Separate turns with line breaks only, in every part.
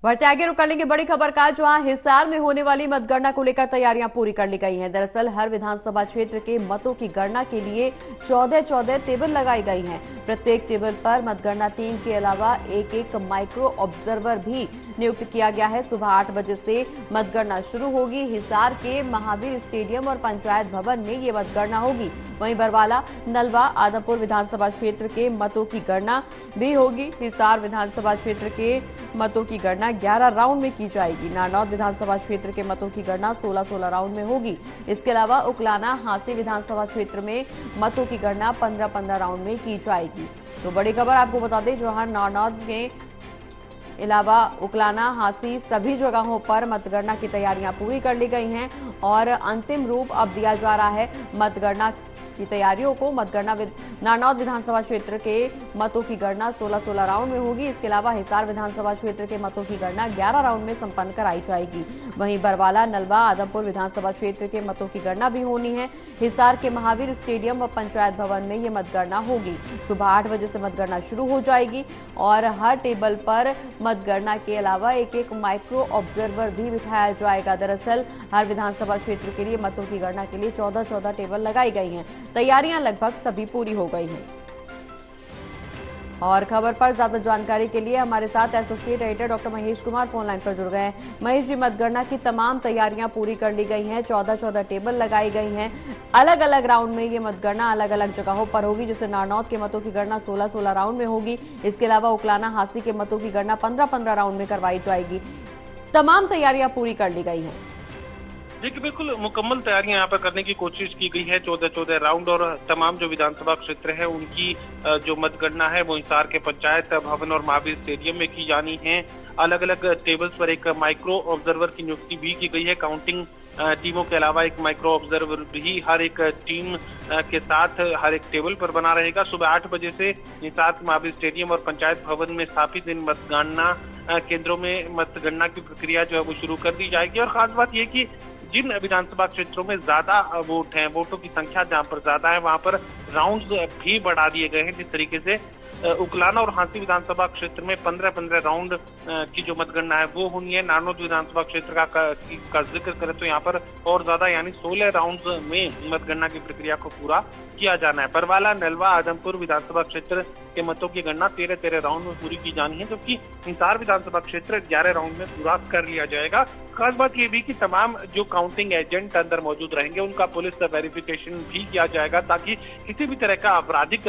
बढ़ते आगे रुक कर लेंगे बड़ी खबर का, जहां हिसार में होने वाली मतगणना को लेकर तैयारियां पूरी कर ली गई हैं। दरअसल हर विधानसभा क्षेत्र के मतों की गणना के लिए 14 टेबल लगाई गई हैं। प्रत्येक टेबल पर मतगणना टीम के अलावा एक माइक्रो ऑब्जर्वर भी नियुक्त किया गया है। सुबह 8 बजे से मतगणना शुरू होगी। हिसार के महावीर स्टेडियम और पंचायत भवन में ये मतगणना होगी। वहीं बरवाला, नलवा, आदमपुर विधानसभा क्षेत्र के मतों की गणना भी होगी। हिसार विधानसभा क्षेत्र के मतों की गणना 11 राउंड में की जाएगी। नारनौद विधानसभा क्षेत्र के मतों की गणना 16 राउंड में होगी। इसके अलावा उकलाना, हांसी विधानसभा क्षेत्र में मतों की गणना 15 राउंड में की जाएगी। तो बड़ी खबर आपको बता दें, जहां नारनौद के अलावा उकलाना, हांसी सभी जगहों पर मतगणना की तैयारियां पूरी कर ली गई हैं और अंतिम रूप अब दिया जा रहा है मतगणना की तैयारियों को। नारनौद विधानसभा क्षेत्र के मतों की गणना 16 राउंड में होगी। इसके अलावा हिसार विधानसभा क्षेत्र के मतों की गणना 11 राउंड में संपन्न कराई जाएगी। वहीं बरवाला, नलवा, आदमपुर विधानसभा क्षेत्र के मतों की गणना भी होनी है। हिसार के महावीर स्टेडियम व पंचायत भवन में ये मतगणना होगी। सुबह 8 बजे से मतगणना शुरू हो जाएगी और हर टेबल पर मतगणना के अलावा एक माइक्रो ऑब्जर्वर भी बिठाया जाएगा। दरअसल हर विधानसभा क्षेत्र के लिए मतों की गणना के लिए 14 टेबल लगाई गई हैं। तैयारियां लगभग सभी पूरी हो गई हैं। और खबर पर ज्यादा जानकारी के लिए हमारे साथ associate editor doctor Mahesh Kumar phone line पर जुड़ गए हैं। महेश जी, मतगणना की तमाम तैयारियां पूरी कर ली गई हैं। 14 टेबल लगाई गई हैं। अलग अलग राउंड में ये मतगणना अलग अलग जगहों पर होगी। जैसे नारनौद के मतों की गणना 16 राउंड में होगी। इसके अलावा उकलाना, हांसी के मतों की गणना 15 राउंड में करवाई जाएगी। तमाम तैयारियां पूरी कर ली गई हैं।
देखिए, बिल्कुल मुकम्मल तैयारियां यहाँ पर करने की कोशिश की गई है। 14 राउंड और तमाम जो विधानसभा क्षेत्र है उनकी जो मतगणना है वो हिसार के पंचायत भवन और महावीर स्टेडियम में की जानी है। अलग अलग टेबल्स पर एक माइक्रो ऑब्जर्वर की नियुक्ति भी की गई है। काउंटिंग टीमों के अलावा एक माइक्रो ऑब्जर्वर भी हर एक टीम के साथ हर एक टेबल पर बना रहेगा। सुबह 8 बजे से हिसार महावीर स्टेडियम और पंचायत भवन में स्थापित इन मतगणना केंद्रों में मतगणना की प्रक्रिया जो है वो शुरू कर दी जाएगी। और खास बात यह कि जिन विधानसभा क्षेत्रों में ज्यादा वोट हैं, वोटों की संख्या जहां पर ज्यादा है, वहां पर राउंड्स भी बढ़ा दिए गए हैं। जिस तरीके से उकलाना और हांसी विधानसभा क्षेत्र में 15 राउंड की जो मतगणना है वो होनी है। नारनौद विधानसभा क्षेत्र का जिक्र करें तो यहाँ पर और ज्यादा यानी 16 राउंड में मतगणना की प्रक्रिया को पूरा किया जाना है। बरवाला, नलवा, आदमपुर विधानसभा क्षेत्र के मतों की गणना 13 राउंड में पूरी की जानी है, जबकि हिसार विधानसभा क्षेत्र 11 राउंड में पूरा कर लिया जाएगा। खास बात ये भी कि तमाम जो काउंटिंग एजेंट अंदर मौजूद रहेंगे उनका पुलिस वेरिफिकेशन भी किया जाएगा, ताकि किसी भी तरह का आपराधिक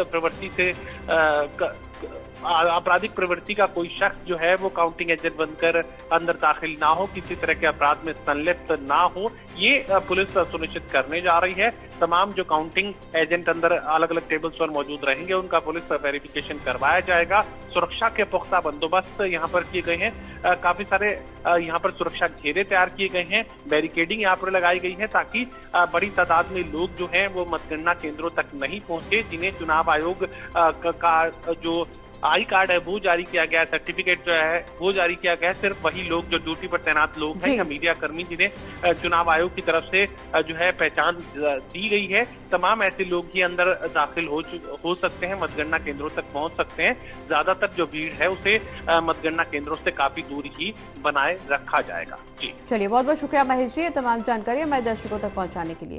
प्रवृत्ति का कोई शख्स जो है वो काउंटिंग एजेंट बनकर अंदर दाखिल ना हो, किसी तरह के अपराध में संलिप्त ना हो, ये पुलिस सुनिश्चित करने जा रही है। तमाम जो काउंटिंग एजेंट अंदर अलग अलग टेबल्स पर मौजूद रहेंगे उनका पुलिस वेरिफिकेशन करवाया जाएगा। सुरक्षा के पुख्ता बंदोबस्त यहाँ पर किए गए हैं। काफी सारे यहाँ पर सुरक्षा घेरे तैयार किए गए हैं। बैरिकेडिंग यहाँ पर लगाई गई है ताकि बड़ी तादाद में लोग जो हैं वो मतगणना केंद्रों तक नहीं पहुंचे। जिन्हें चुनाव आयोग का जो आई कार्ड है वो जारी किया गया है, सर्टिफिकेट जो है वो जारी किया गया है, सिर्फ वही लोग जो ड्यूटी पर तैनात लोग हैं या मीडिया कर्मी जिन्हें चुनाव आयोग की तरफ से जो है पहचान दी गई है, तमाम ऐसे लोग ही अंदर दाखिल हो सकते हैं, मतगणना केंद्रों तक पहुंच सकते हैं। ज्यादातर जो भीड़ है उसे मतगणना केंद्रों से काफी दूर ही बनाए रखा जाएगा। जी
चलिए, बहुत बहुत शुक्रिया महेश जी, तमाम जानकारी हमारे दर्शकों तक पहुँचाने के लिए।